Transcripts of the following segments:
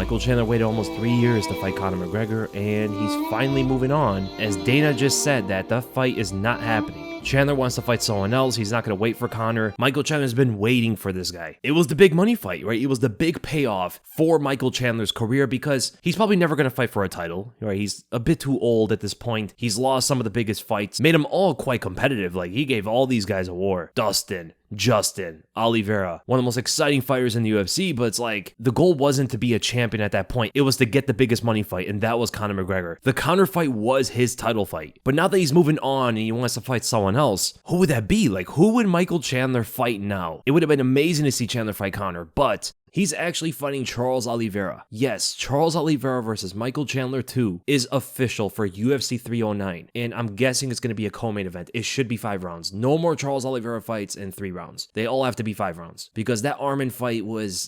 Michael Chandler waited almost 3 years to fight Conor McGregor, and he's finally moving on, as Dana just said that the fight is not happening. Chandler wants to fight someone else. He's not going to wait for Conor. Michael Chandler's been waiting for this guy. It was the big money fight, right? It was the big payoff for Michael Chandler's career because he's probably never going to fight for a title, right? He's a bit too old at this point. He's lost some of the biggest fights, made them all quite competitive. Like, he gave all these guys a war. Dustin, Justin, Oliveira, one of the most exciting fighters in the UFC, but it's like the goal wasn't to be a champion at that point. It was to get the biggest money fight, and that was Conor McGregor. The Conor fight was his title fight. But now that he's moving on and he wants to fight someone else, who would that be? Like, who would Michael Chandler fight now? It would have been amazing to see Chandler fight Conor, but he's actually fighting Charles Oliveira. Yes, Charles Oliveira versus Michael Chandler 2 is official for UFC 309, and I'm guessing it's going to be a co-main event. It should be 5 rounds. No more Charles Oliveira fights in 3 rounds. They all have to be 5 rounds because that Arman fight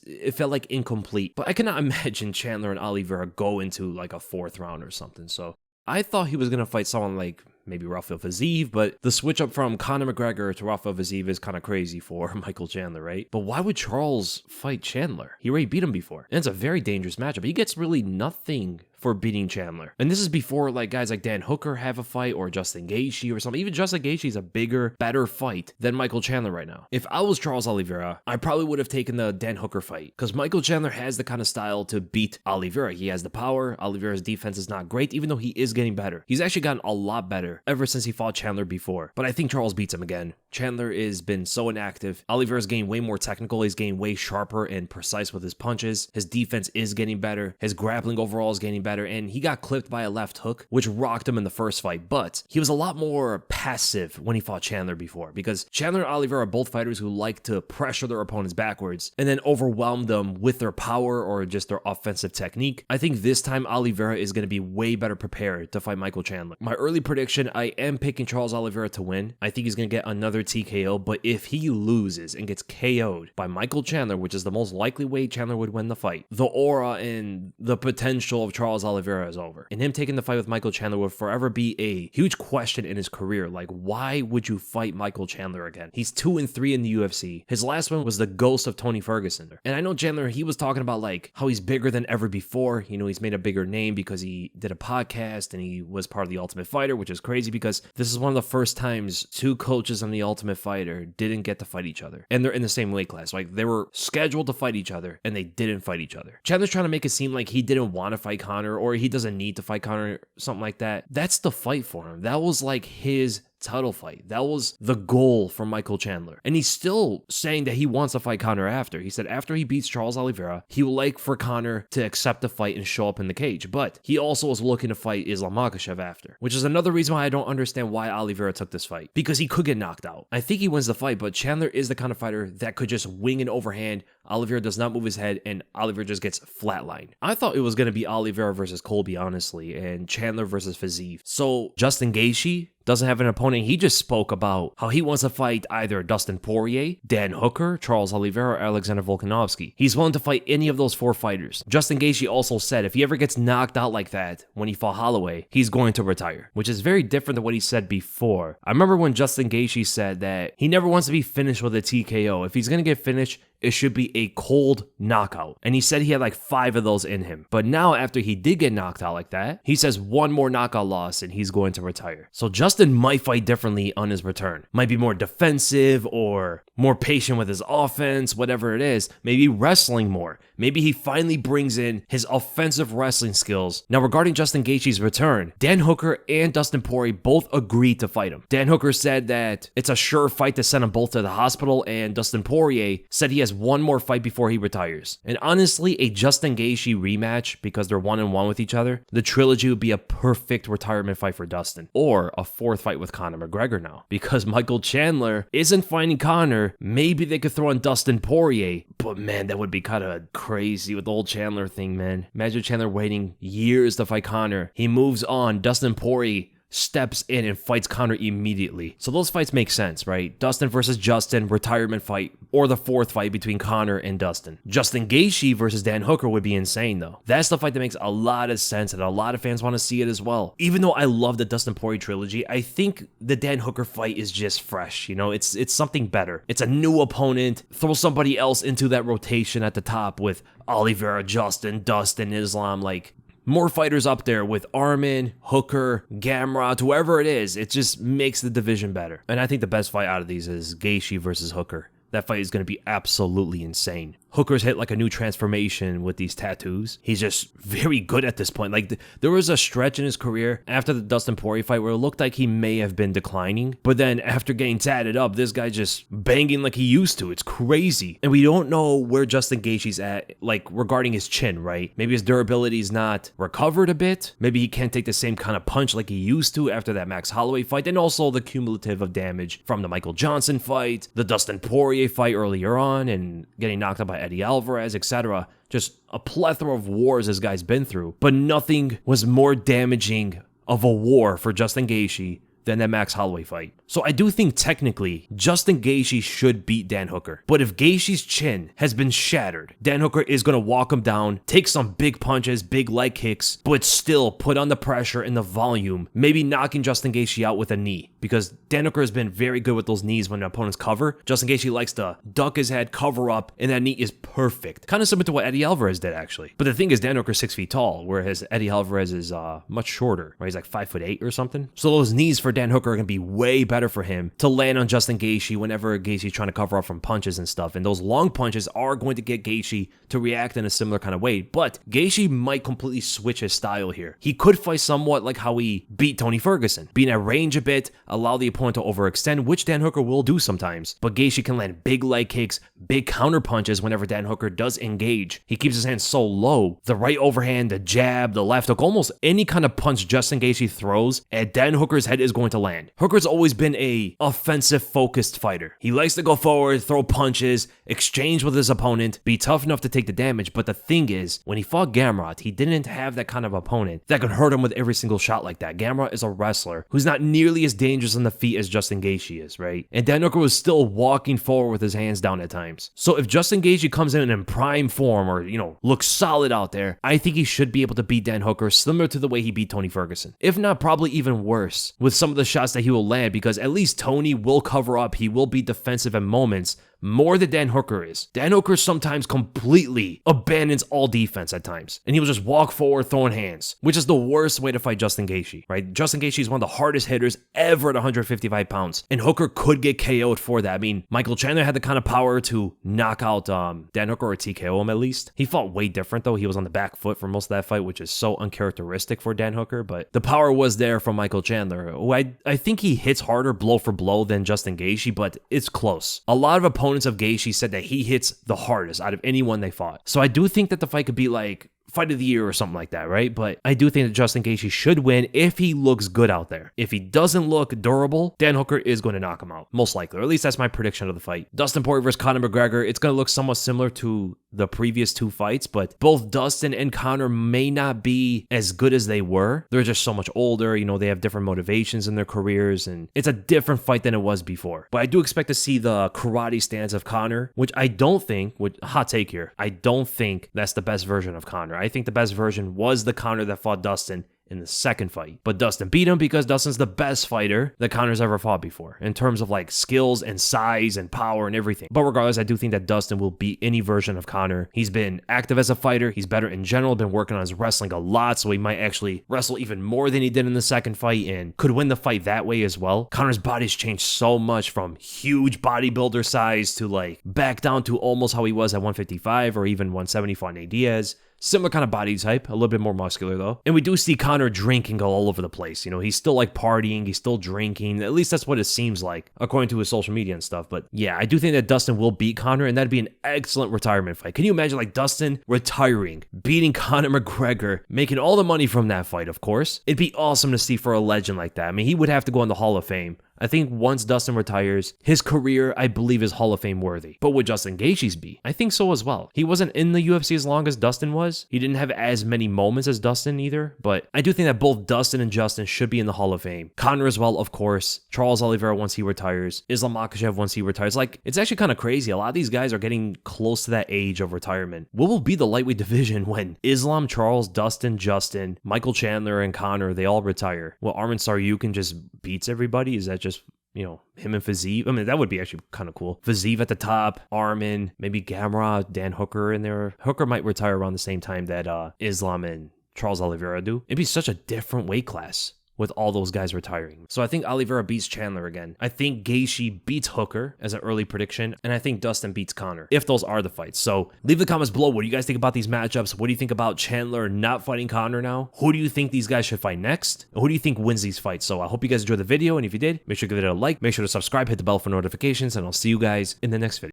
it felt like incomplete. But I cannot imagine Chandler and Oliveira go into like a 4th round or something. So I thought he was going to fight someone like maybe Rafael Fiziev, but the switch up from Conor McGregor to Rafael Fiziev is kind of crazy for Michael Chandler, right? But why would Charles fight Chandler? He already beat him before. And it's a very dangerous matchup. He gets really nothing for beating Chandler. And this is before like guys like Dan Hooker have a fight or Justin Gaethje or something. Even Justin Gaethje is a bigger, better fight than Michael Chandler right now. If I was Charles Oliveira, I probably would have taken the Dan Hooker fight because Michael Chandler has the kind of style to beat Oliveira. He has the power. Oliveira's defense is not great, even though he is getting better. He's actually gotten a lot better ever since he fought Chandler before. But I think Charles beats him again. Chandler has been so inactive. Oliveira's getting way more technical. He's getting way sharper and precise with his punches. His defense is getting better. His grappling overall is getting better. And he got clipped by a left hook, which rocked him in the first fight. But he was a lot more passive when he fought Chandler before because Chandler and Oliveira are both fighters who like to pressure their opponents backwards and then overwhelm them with their power or just their offensive technique. I think this time Oliveira is going to be way better prepared to fight Michael Chandler. My early prediction, I am picking Charles Oliveira to win. I think he's going to get another TKO, but if he loses and gets KO'd by Michael Chandler, which is the most likely way Chandler would win the fight, the aura and the potential of Charles Oliveira is over. And him taking the fight with Michael Chandler will forever be a huge question in his career. Like, why would you fight Michael Chandler again? He's 2-3 in the UFC. His last one was the ghost of Tony Ferguson. And I know Chandler, he was talking about like how he's bigger than ever before. You know, he's made a bigger name because he did a podcast and he was part of the Ultimate Fighter, which is crazy because this is one of the first times 2 coaches on the Ultimate Fighter didn't get to fight each other. And they're in the same weight class. Like, they were scheduled to fight each other and they didn't fight each other. Chandler's trying to make it seem like he didn't want to fight Conor or he doesn't need to fight Conor, something like that. That's the fight for him. That was like his title fight. That was the goal for Michael Chandler. And he's still saying that he wants to fight Conor after. He said after he beats Charles Oliveira, he would like for Conor to accept the fight and show up in the cage. But he also was looking to fight Islam Makhachev after, which is another reason why I don't understand why Oliveira took this fight. Because he could get knocked out. I think he wins the fight, but Chandler is the kind of fighter that could just wing an overhand. Oliveira does not move his head, and Oliveira just gets flatlined. I thought it was going to be Oliveira versus Colby, honestly, and Chandler versus Fiziev. So Justin Gaethje doesn't have an opponent. He just spoke about how he wants to fight either Dustin Poirier, Dan Hooker, Charles Oliveira, or Alexander Volkanovski. He's willing to fight any of those 4 fighters. Justin Gaethje also said if he ever gets knocked out like that when he fought Holloway, he's going to retire, which is very different than what he said before. I remember when Justin Gaethje said that he never wants to be finished with a TKO. If he's going to get finished, it should be a cold knockout. And he said he had like 5 of those in him. But now after he did get knocked out like that, he says 1 more knockout loss and he's going to retire. So Justin might fight differently on his return. Might be more defensive or more patient with his offense, whatever it is. Maybe wrestling more. Maybe he finally brings in his offensive wrestling skills. Now regarding Justin Gaethje's return, Dan Hooker and Dustin Poirier both agreed to fight him. Dan Hooker said that it's a sure fight to send them both to the hospital, and Dustin Poirier said he has 1 more fight before he retires. And honestly, a Justin Gaethje rematch, because they're 1-1 with each other, the trilogy would be a perfect retirement fight for Dustin. Or a 4th fight with Conor McGregor now. Because Michael Chandler isn't fighting Conor, maybe they could throw in Dustin Poirier. But man, that would be kind of crazy with the whole Chandler thing, man. Imagine Chandler waiting years to fight Conor. He moves on. Dustin Poirier steps in and fights Conor immediately. So those fights make sense, right? Dustin versus Justin, retirement fight, or the fourth fight between Conor and Dustin. Justin Gaethje versus Dan Hooker would be insane though. That's the fight that makes a lot of sense and a lot of fans want to see it as well. Even though I love the Dustin Poirier trilogy, I think the Dan Hooker fight is just fresh. You know, it's something better. It's a new opponent. Throw somebody else into that rotation at the top with Oliveira, Justin, Dustin, Islam, like more fighters up there with Arman, Hooker, Gamrot, whoever it is. It just makes the division better. And I think the best fight out of these is Gaethje versus Hooker. That fight is going to be absolutely insane. Hooker's hit like a new transformation with these tattoos. He's just very good at this point. Like there was a stretch in his career after the Dustin Poirier fight where it looked like he may have been declining. But then after getting tatted up, this guy just banging like he used to. It's crazy. And we don't know where Justin Gaethje's at, like regarding his chin, right? Maybe his durability is not recovered a bit. Maybe he can't take the same kind of punch like he used to after that Max Holloway fight. And also the cumulative of damage from the Michael Johnson fight, the Dustin Poirier fight earlier on, and getting knocked out by Eddie Alvarez, etc. Just a plethora of wars this guy's been through. But nothing was more damaging of a war for Justin Gaethje than that Max Holloway fight. So I do think technically Justin Gaethje should beat Dan Hooker. But if Gaethje's chin has been shattered, Dan Hooker is going to walk him down, take some big punches, big leg kicks, but still put on the pressure and the volume, maybe knocking Justin Gaethje out with a knee. Because Dan Hooker has been very good with those knees when the opponents cover. Justin Gaethje likes to duck his head, cover up, and that knee is perfect. Kind of similar to what Eddie Alvarez did, actually. But the thing is, Dan Hooker's 6 feet tall, whereas Eddie Alvarez is much shorter, right? He's like 5'8" or something. So those knees for Dan Hooker are going to be way better for him to land on Justin Gaethje whenever Gaethje's trying to cover up from punches and stuff. And those long punches are going to get Gaethje to react in a similar kind of way. But Gaethje might completely switch his style here. He could fight somewhat like how he beat Tony Ferguson. Being at range a bit, allow the opponent to overextend, which Dan Hooker will do sometimes. But Gaethje can land big leg kicks, big counter punches whenever Dan Hooker does engage. He keeps his hands so low. The right overhand, the jab, the left hook, almost any kind of punch Justin Gaethje throws at Dan Hooker's head is going to land. Hooker's always been a offensive focused fighter. He likes to go forward, throw punches, exchange with his opponent, be tough enough to take the damage. But the thing is, when he fought Gamrot, he didn't have that kind of opponent that could hurt him with every single shot like that. Gamrot is a wrestler who's not nearly as dangerous on the feet as Justin Gaethje is, right? And Dan Hooker was still walking forward with his hands down at times. So if Justin Gaethje comes in prime form or, looks solid out there, I think he should be able to beat Dan Hooker similar to the way he beat Tony Ferguson. If not, probably even worse with some of the shots that he will land, because at least Tony will cover up. He will be defensive at moments more than Dan Hooker is. Dan Hooker sometimes completely abandons all defense at times, and he will just walk forward throwing hands, which is the worst way to fight Justin Gaethje, right? Justin Gaethje is one of the hardest hitters ever at 155 pounds, and Hooker could get KO'd for that. I mean, Michael Chandler had the kind of power to knock out Dan Hooker or TKO him at least. He fought way different though. He was on the back foot for most of that fight, which is so uncharacteristic for Dan Hooker, but the power was there from Michael Chandler, who I think he hits harder blow for blow than Justin Gaethje, but it's close. A lot of opponents of Gaethje said that he hits the hardest out of anyone they fought. So I do think that the fight could be like fight of the year or something like that, right? But I do think that Justin Gaethje should win if he looks good out there. If he doesn't look durable, Dan Hooker is going to knock him out, most likely. Or at least that's my prediction of the fight. Dustin Poirier versus Conor McGregor, it's going to look somewhat similar to the previous two fights, but both Dustin and Conor may not be as good as they were. They're just so much older, they have different motivations in their careers, and it's a different fight than it was before. But I do expect to see the karate stance of Conor, which I don't think, hot take here, I don't think that's the best version of Conor. I think the best version was the Conor that fought Dustin in the second fight. But Dustin beat him because Dustin's the best fighter that Conor's ever fought before in terms of like skills and size and power and everything. But regardless, I do think that Dustin will beat any version of Conor. He's been active as a fighter. He's better in general, been working on his wrestling a lot, so he might actually wrestle even more than he did in the second fight and could win the fight that way as well. Conor's body's changed so much from huge bodybuilder size to like back down to almost how he was at 155 or even 170 for Nate Diaz. Similar kind of body type, a little bit more muscular though. And we do see Conor drinking all over the place. He's still like partying, he's still drinking. At least that's what it seems like, according to his social media and stuff. But yeah, I do think that Dustin will beat Conor, and that'd be an excellent retirement fight. Can you imagine like Dustin retiring, beating Conor McGregor, making all the money from that fight, of course? It'd be awesome to see for a legend like that. I mean, he would have to go in the Hall of Fame. I think once Dustin retires, his career, I believe, is Hall of Fame worthy. But would Justin Gaethje's be? I think so as well. He wasn't in the UFC as long as Dustin was. He didn't have as many moments as Dustin either, but I do think that both Dustin and Justin should be in the Hall of Fame. Conor as well, of course. Charles Oliveira once he retires. Islam Makhachev once he retires. Like, it's actually kind of crazy. A lot of these guys are getting close to that age of retirement. What will be the lightweight division when Islam, Charles, Dustin, Justin, Michael Chandler, and Conor, they all retire? Well, Arman Tsarukyan just beats everybody? Is that just, you know, him and Fiziev? I mean, that would be actually kind of cool. Fiziev at the top, Arman, maybe Gamrot, Dan Hooker in there. Hooker might retire around the same time that Islam and Charles Oliveira do. It'd be such a different weight class with all those guys retiring. So I think Oliveira beats Chandler again. I think Gaethje beats Hooker as an early prediction, and I think Dustin beats Conor, if those are the fights. So leave the comments below. What do you guys think about these matchups? What do you think about Chandler not fighting Conor now? Who do you think these guys should fight next? And who do you think wins these fights? So I hope you guys enjoyed the video, and if you did, make sure to give it a like, make sure to subscribe, hit the bell for notifications, and I'll see you guys in the next video.